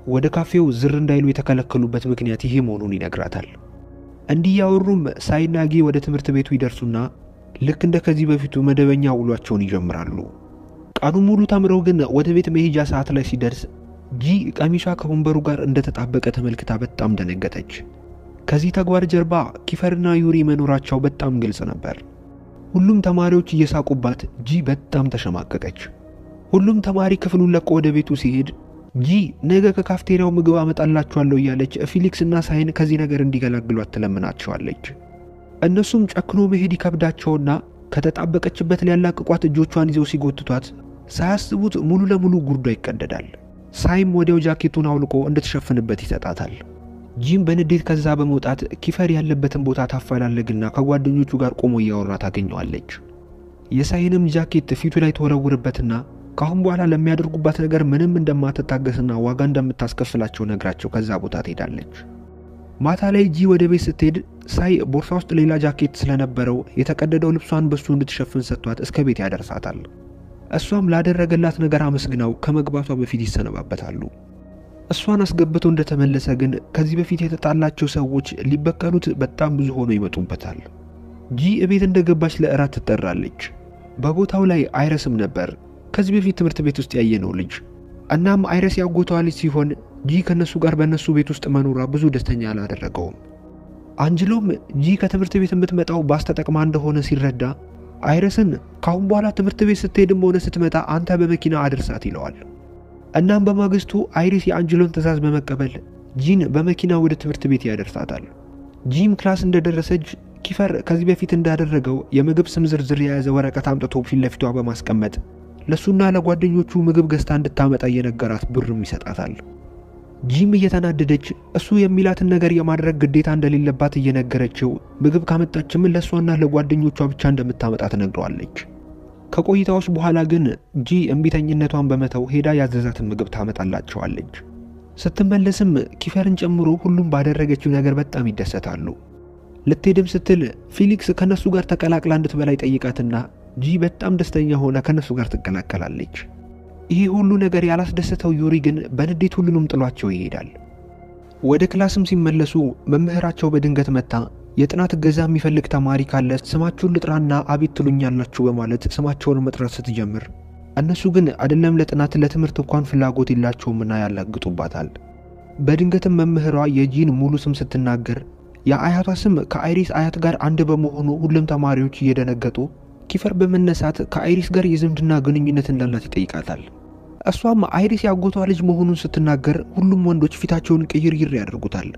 ወደ ካፌው ዝር እንዳይሉ የተከለከሉበት ምክንያት ይሄ መሆኑን ይነግራታል። እንዲህ ያወሩም ሳይና ጊ ወደ ትምህርት ቤቱ ይደርሱና ልክ እንደ ከዚህ በፊቱ መደበኛ ውሏቸውን ይጀምራሉ። ቀኑ ሙሉ ተምረው ግን ወደ ቤት መሄጃ ሰዓት ላይ ሲደርስ ጂ ቀሚሷ ከወንበሩ ጋር እንደተጣበቀ ተመልክታ በጣም ደነገጠች። ከዚህ ተግባር ጀርባ ኪፈርና ዩሪ መኖራቸው በጣም ግልጽ ነበር። ሁሉም ተማሪዎች እየሳቁባት ጂ በጣም ተሸማቀቀች። ሁሉም ተማሪ ክፍሉን ለቆ ወደ ቤቱ ሲሄድ ጂ ነገ ከካፍቴሪያው ምግብ አመጣላችኋለሁ እያለች ፊሊክስ እና ሳይን ከዚህ ነገር እንዲገላግሏት ትለምናቸዋለች። እነሱም ጨክኖ መሄድ ይከብዳቸውና ከተጣበቀችበት ሊያላቅቋት እጆቿን ይዘው ሲጎትቷት ሳያስቡት ሙሉ ለሙሉ ጉርዷ ይቀደዳል። ሳይም ወዲያው ጃኬቱን አውልቆ እንድትሸፍንበት ይሰጣታል። ጂም በንዴት ከዛ በመውጣት ኪፈር ያለበትን ቦታ ታፈላልግና ከጓደኞቹ ጋር ቆሞ እያወራ ታገኘዋለች። የሳይንም ጃኬት ፊቱ ላይ ተወረውርበትና ካሁን በኋላ ለሚያደርጉባት ነገር ምንም እንደማትታገስና ዋጋ እንደምታስከፍላቸው ነግራቸው ከዛ ቦታ ትሄዳለች። ማታ ላይ ጂ ወደ ቤት ስትሄድ ሳይ ቦርሳ ውስጥ ሌላ ጃኬት ስለነበረው የተቀደደው ልብሷን በሱ እንድትሸፍን ሰጥቷት እስከ ቤት ያደርሳታል። እሷም ላደረገላት ነገር አመስግናው ከመግባቷ በፊት ይሰነባበታሉ። እሷን አስገብቶ እንደተመለሰ ግን ከዚህ በፊት የተጣላቸው ሰዎች ሊበቀሉት በጣም ብዙ ሆኖ ይመጡበታል። ጂ እቤት እንደገባች ለእራት ትጠራለች። በቦታው ላይ አይረስም ነበር፣ ከዚህ በፊት ትምህርት ቤት ውስጥ ያየነው ልጅ። እናም አይረስ ያጎቷ ልጅ ሲሆን ጂ ከነሱ ጋር በነሱ ቤት ውስጥ መኖሯ ብዙ ደስተኛ አላደረገውም። አንጅሎም ጂ ከትምህርት ቤት የምትመጣው ባስ ተጠቅማ እንደሆነ ሲረዳ አይረስን ካሁን በኋላ ትምህርት ቤት ስትሄድም ሆነ ስትመጣ አንተ በመኪና አድርሳት ይለዋል። እናም በማግስቱ አይሪስ የአንጅሎን ትዕዛዝ በመቀበል ጂን በመኪና ወደ ትምህርት ቤት ያደርሳታል። ጂም ክላስ እንደደረሰች ኪፈር ከዚህ በፊት እንዳደረገው የምግብ ስም ዝርዝር የያዘ ወረቀት አምጥቶ ፊት ለፊቷ በማስቀመጥ ለሱና ለጓደኞቹ ምግብ ገዝታ እንድታመጣ እየነገራት ብርም ይሰጣታል። ጂም እየተናደደች እሱ የሚላትን ነገር የማድረግ ግዴታ እንደሌለባት እየነገረችው ምግብ ካመጣችም ለሷና ለጓደኞቿ ብቻ እንደምታመጣ ትነግረዋለች። ከቆይታዎች በኋላ ግን ጂ እምቢተኝነቷን በመተው ሄዳ ያዘዛትን ምግብ ታመጣላቸዋለች። ስትመለስም ኪፈርን ጨምሮ ሁሉም ባደረገችው ነገር በጣም ይደሰታሉ። ልትሄድም ስትል ፊሊክስ ከነሱ ጋር ተቀላቅላ እንድትበላ ይጠይቃትና ጂ በጣም ደስተኛ ሆና ከነሱ ጋር ትቀላቀላለች። ይሄ ሁሉ ነገር ያላስደሰተው ዩሪ ግን በንዴት ሁሉንም ጥሏቸው ይሄዳል። ወደ ክላስም ሲመለሱ መምህራቸው በድንገት መጣ የጥናት እገዛ የሚፈልግ ተማሪ ካለ ስማችሁን ልጥራና አቤት ትሉኛላችሁ በማለት ስማቸውን መጥራት ስትጀምር እነሱ ግን አይደለም ለጥናት ለትምህርት እንኳን ፍላጎት የላቸውምና ያላግጡባታል። በድንገትም መምህሯ የጂን ሙሉ ስም ስትናገር የአያቷ ስም ከአይሪስ አያት ጋር አንድ በመሆኑ ሁሉም ተማሪዎች እየደነገጡ ኪፈር በመነሳት ከአይሪስ ጋር የዝምድና ግንኙነት እንዳላት ይጠይቃታል። እሷም አይሪስ ያጎቷ ልጅ መሆኑን ስትናገር ሁሉም ወንዶች ፊታቸውን ቅይርይር ያደርጉታል።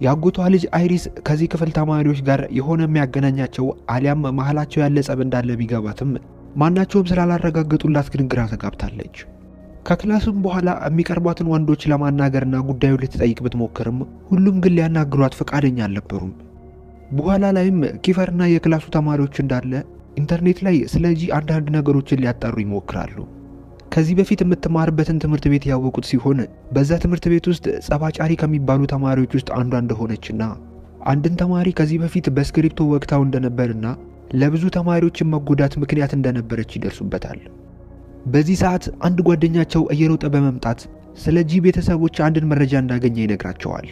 ያጎቷ ልጅ አይሪስ ከዚህ ክፍል ተማሪዎች ጋር የሆነ የሚያገናኛቸው አሊያም መሃላቸው ያለ ጸብ እንዳለ ቢገባትም ማናቸውም ስላላረጋገጡላት ግን ግራ ተጋብታለች። ከክላስም በኋላ የሚቀርቧትን ወንዶች ለማናገርና ጉዳዩ ልትጠይቅ ብትሞክርም ሁሉም ግን ሊያናግሯት ፈቃደኛ አልነበሩም። በኋላ ላይም ኪፈርና የክላሱ ተማሪዎች እንዳለ ኢንተርኔት ላይ ስለዚህ አንዳንድ ነገሮችን ሊያጣሩ ይሞክራሉ። ከዚህ በፊት የምትማርበትን ትምህርት ቤት ያወቁት ሲሆን በዛ ትምህርት ቤት ውስጥ ጸባጫሪ ከሚባሉ ተማሪዎች ውስጥ አንዷ እንደሆነችና አንድን ተማሪ ከዚህ በፊት በስክሪፕቶ ወቅታው እንደነበርና ለብዙ ተማሪዎች መጎዳት ምክንያት እንደነበረች ይደርሱበታል። በዚህ ሰዓት አንድ ጓደኛቸው እየሮጠ በመምጣት ስለ ጂ ቤተሰቦች አንድን መረጃ እንዳገኘ ይነግራቸዋል።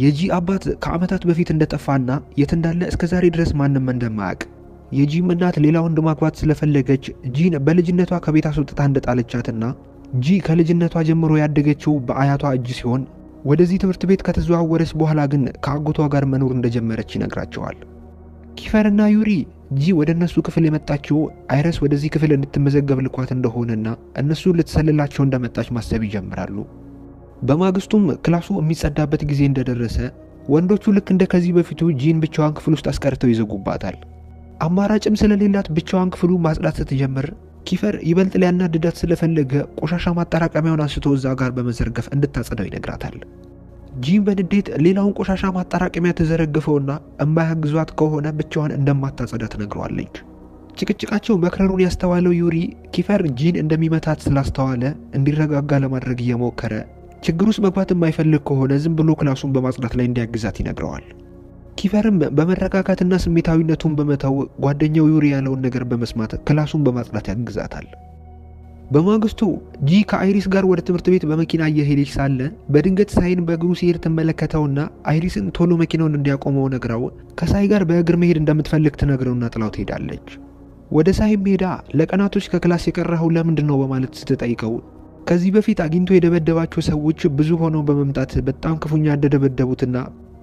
የጂ አባት ከዓመታት በፊት እንደጠፋና የት እንዳለ እስከዛሬ ድረስ ማንም እንደማያውቅ የጂም እናት ሌላ ወንድ ማግባት ስለፈለገች ጂን በልጅነቷ ከቤት አስወጥታ እንደጣለቻትና ጂ ከልጅነቷ ጀምሮ ያደገችው በአያቷ እጅ ሲሆን ወደዚህ ትምህርት ቤት ከተዘዋወረች በኋላ ግን ከአጎቷ ጋር መኖር እንደጀመረች ይነግራቸዋል። ኪፈርና ዩሪ ጂ ወደ እነሱ ክፍል የመጣችው አይረስ ወደዚህ ክፍል እንድትመዘገብ ልኳት እንደሆነና እነሱ ልትሰልላቸው እንደመጣች ማሰብ ይጀምራሉ። በማግስቱም ክላሱ የሚጸዳበት ጊዜ እንደደረሰ ወንዶቹ ልክ እንደ ከዚህ በፊቱ ጂን ብቻዋን ክፍል ውስጥ አስቀርተው ይዘጉባታል። አማራጭም ስለሌላት ብቻዋን ክፍሉ ማጽዳት ስትጀምር ኪፈር ይበልጥ ሊያናድዳት ስለፈለገ ቆሻሻ ማጣራቀሚያውን አንስቶ እዛ ጋር በመዘርገፍ እንድታጸዳው ይነግራታል። ጂም በንዴት ሌላውን ቆሻሻ ማጣራቀሚያ ተዘረግፈውና እማያግዟት ከሆነ ብቻዋን እንደማታጸዳ ትነግረዋለች። ጭቅጭቃቸው መክረሩን ያስተዋለው ዩሪ ኪፈር ጂን እንደሚመታት ስላስተዋለ እንዲረጋጋ ለማድረግ እየሞከረ ችግር ውስጥ መግባት የማይፈልግ ከሆነ ዝም ብሎ ክላሱን በማጽዳት ላይ እንዲያግዛት ይነግረዋል። ኪፈርም በመረጋጋትና ስሜታዊነቱን በመተው ጓደኛው ዩሪ ያለውን ነገር በመስማት ክላሱን በማጽዳት ያግዛታል። በማግስቱ ጂ ከአይሪስ ጋር ወደ ትምህርት ቤት በመኪና እየሄደች ሳለ በድንገት ሳይን በእግሩ ሲሄድ ትመለከተውና አይሪስን ቶሎ መኪናውን እንዲያቆመው ነግራው ከሳይ ጋር በእግር መሄድ እንደምትፈልግ ትነግረውና ጥላው ትሄዳለች። ወደ ሳይም ሄዳ ለቀናቶች ከክላስ የቀረኸው ለምንድነው በማለት ስትጠይቀው ከዚህ በፊት አግኝቶ የደበደባቸው ሰዎች ብዙ ሆነው በመምጣት በጣም ክፉኛ እንደደበደቡትና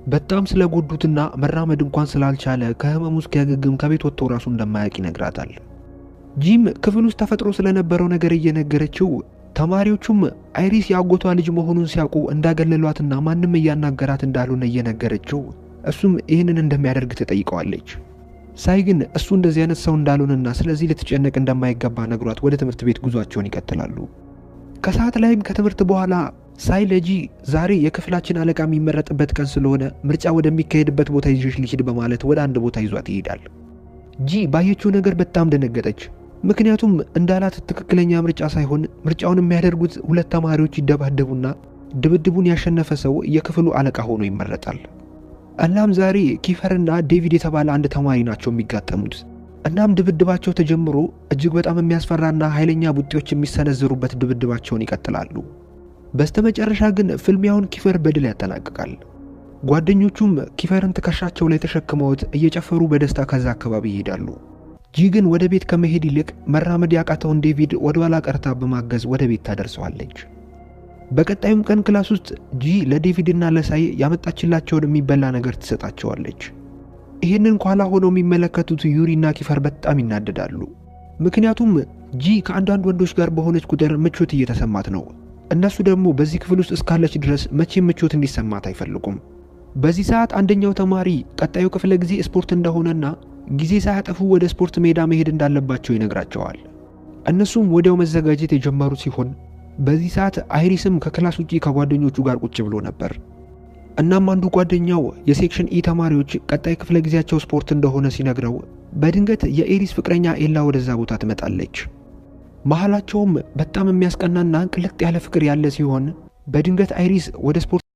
በጣም ስለጎዱትና መራመድ እንኳን ስላልቻለ ከህመሙ እስኪያገግም ከቤት ወጥቶ ራሱ እንደማያውቅ ይነግራታል። ጂም ክፍል ውስጥ ተፈጥሮ ስለነበረው ነገር እየነገረችው ተማሪዎቹም አይሪስ ያጎቷ ልጅ መሆኑን ሲያውቁ እንዳገለሏትና ማንም እያናገራት እንዳልሆነ እየነገረችው እሱም ይህንን እንደሚያደርግ ትጠይቀዋለች። ሳይ ግን እሱ እንደዚህ አይነት ሰው እንዳልሆነና ስለዚህ ልትጨነቅ እንደማይገባ ነግሯት ወደ ትምህርት ቤት ጉዟቸውን ይቀጥላሉ። ከሰዓት ላይም ከትምህርት በኋላ ሳይ ለጂ ዛሬ የክፍላችን አለቃ የሚመረጥበት ቀን ስለሆነ ምርጫ ወደሚካሄድበት ቦታ ይዤሽ ልሂድ በማለት ወደ አንድ ቦታ ይዟት ይሄዳል። ጂ ባየችው ነገር በጣም ደነገጠች። ምክንያቱም እንዳላት ትክክለኛ ምርጫ ሳይሆን ምርጫውን የሚያደርጉት ሁለት ተማሪዎች ይደባደቡና ድብድቡን ያሸነፈ ሰው የክፍሉ አለቃ ሆኖ ይመረጣል። እናም ዛሬ ኪፈርና ዴቪድ የተባለ አንድ ተማሪ ናቸው የሚጋጠሙት። እናም ድብድባቸው ተጀምሮ እጅግ በጣም የሚያስፈራና ኃይለኛ ቡጢዎች የሚሰነዝሩበት ድብድባቸውን ይቀጥላሉ። በስተመጨረሻ ግን ፍልሚያውን ኪፈር በድል ያጠናቅቃል። ጓደኞቹም ኪፈርን ትከሻቸው ላይ ተሸክመውት እየጨፈሩ በደስታ ከዛ አካባቢ ይሄዳሉ። ጂ ግን ወደ ቤት ከመሄድ ይልቅ መራመድ ያቃተውን ዴቪድ ወደ ኋላ ቀርታ በማገዝ ወደ ቤት ታደርሰዋለች። በቀጣዩም ቀን ክላስ ውስጥ ጂ ለዴቪድና ለሳይ ያመጣችላቸውን የሚበላ ነገር ትሰጣቸዋለች። ይህንን ኋላ ሆነው የሚመለከቱት ዩሪና ኪፈር በጣም ይናደዳሉ። ምክንያቱም ጂ ከአንዳንድ ወንዶች ጋር በሆነች ቁጥር ምቾት እየተሰማት ነው። እነሱ ደግሞ በዚህ ክፍል ውስጥ እስካለች ድረስ መቼም ምቾት እንዲሰማት አይፈልጉም። በዚህ ሰዓት አንደኛው ተማሪ ቀጣዩ ክፍለ ጊዜ ስፖርት እንደሆነና ጊዜ ሳያጠፉ ወደ ስፖርት ሜዳ መሄድ እንዳለባቸው ይነግራቸዋል። እነሱም ወዲያው መዘጋጀት የጀመሩ ሲሆን በዚህ ሰዓት አይሪስም ከክላስ ውጪ ከጓደኞቹ ጋር ቁጭ ብሎ ነበር። እናም አንዱ ጓደኛው የሴክሽን ኢ ተማሪዎች ቀጣይ ክፍለ ጊዜያቸው ስፖርት እንደሆነ ሲነግረው በድንገት የኤሪስ ፍቅረኛ ኤላ ወደዛ ቦታ ትመጣለች። መሃላቸውም በጣም የሚያስቀናና ቅልጥ ያለ ፍቅር ያለ ሲሆን በድንገት አይሪስ ወደ ስፖርት